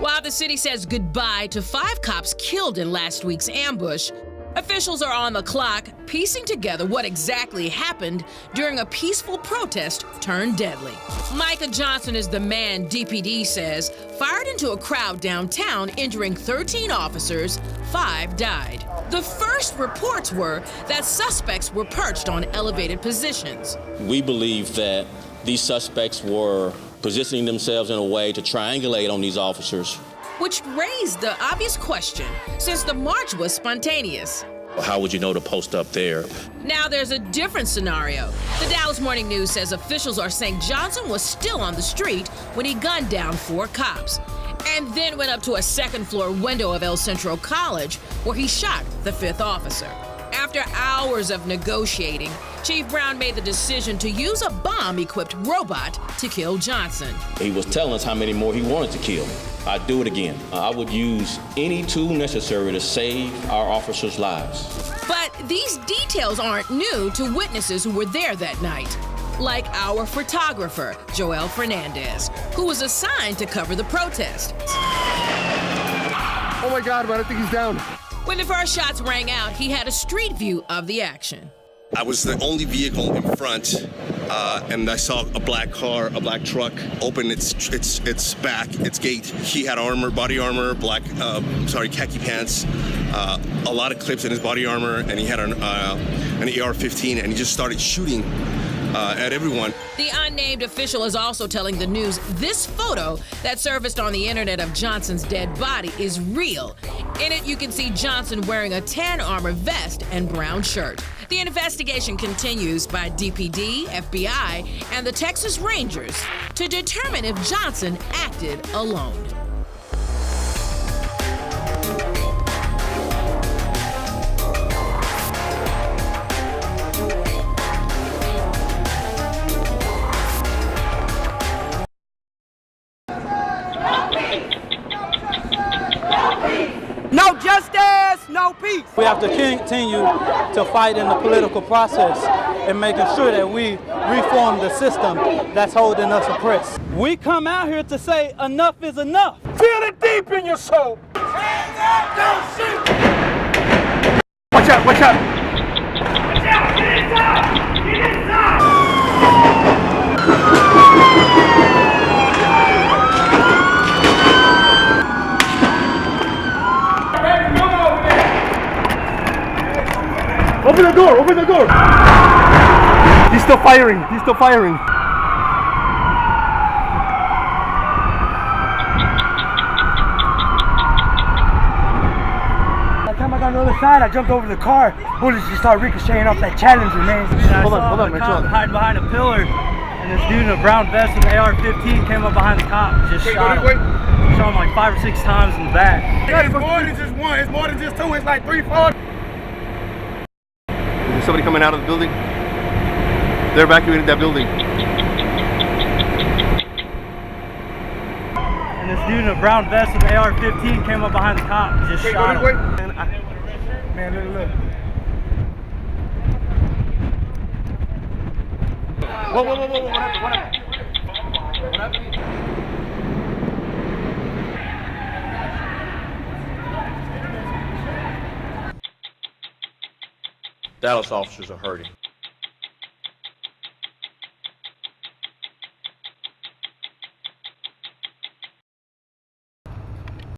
While the city says goodbye to 5 cops killed in last week's ambush, officials are on the clock piecing together what exactly happened during a peaceful protest turned deadly. Micah Johnson is the man DPD says fired into a crowd downtown, injuring 13 officers. 5 died. The first reports were that suspects were perched on elevated positions. We believe that these suspects were positioning themselves in a way to triangulate on these officers. Which raised the obvious question, since the march was spontaneous. How would you know to post up there? Now there's a different scenario. The Dallas Morning News says officials are saying Johnson was still on the street when he gunned down 4 cops, and then went up to a second-floor window of El Centro College where he shot the 5th officer. After hours of negotiating, Chief Brown made the decision to use a bomb-equipped robot to kill Johnson. He was telling us how many more he wanted to kill. I'd do it again. I would use any tool necessary to save our officers' lives. But these details aren't new to witnesses who were there that night, like our photographer, Joel Fernandez, who was assigned to cover the protest. Oh my God, but I think he's down. When the first shots rang out, he had a street view of the action. I was the only vehicle in front, and I saw a black car, a black truck, open its back, its gate. He had armor, body armor, khaki pants, a lot of clips in his body armor, and he had an AR-15, and he just started shooting at everyone. The unnamed official is also telling the news this photo that surfaced on the internet of Johnson's dead body is real. In it, you can see Johnson wearing a tan armor vest and brown shirt. The investigation continues by DPD, FBI, and the Texas Rangers to determine if Johnson acted alone. No justice, no peace. We have to continue to fight in the political process and making sure that we reform the system that's holding us oppressed. We come out here to say enough is enough. Feel it deep in your soul. Hands up, don't shoot. Watch out, watch out. Watch out, get inside, get inside. Open the door, open the door. He's still firing, he's still firing. By the time I got on the other side, I jumped over the car. Bullets just started ricocheting off that Challenger, man. Hold on, the cop hiding behind a pillar, and this dude in a brown vest with an AR-15 came up behind the cop and just shot him. Shot him like 5 or 6 times in the back. It's more than just one, it's more than just 2, it's like 3, 4. Is somebody coming out of the building? They're evacuating that building. And this dude in a brown vest with an AR-15 came up behind the cop and just shot him. Man, look. Whoa, what happened? Dallas officers are hurting.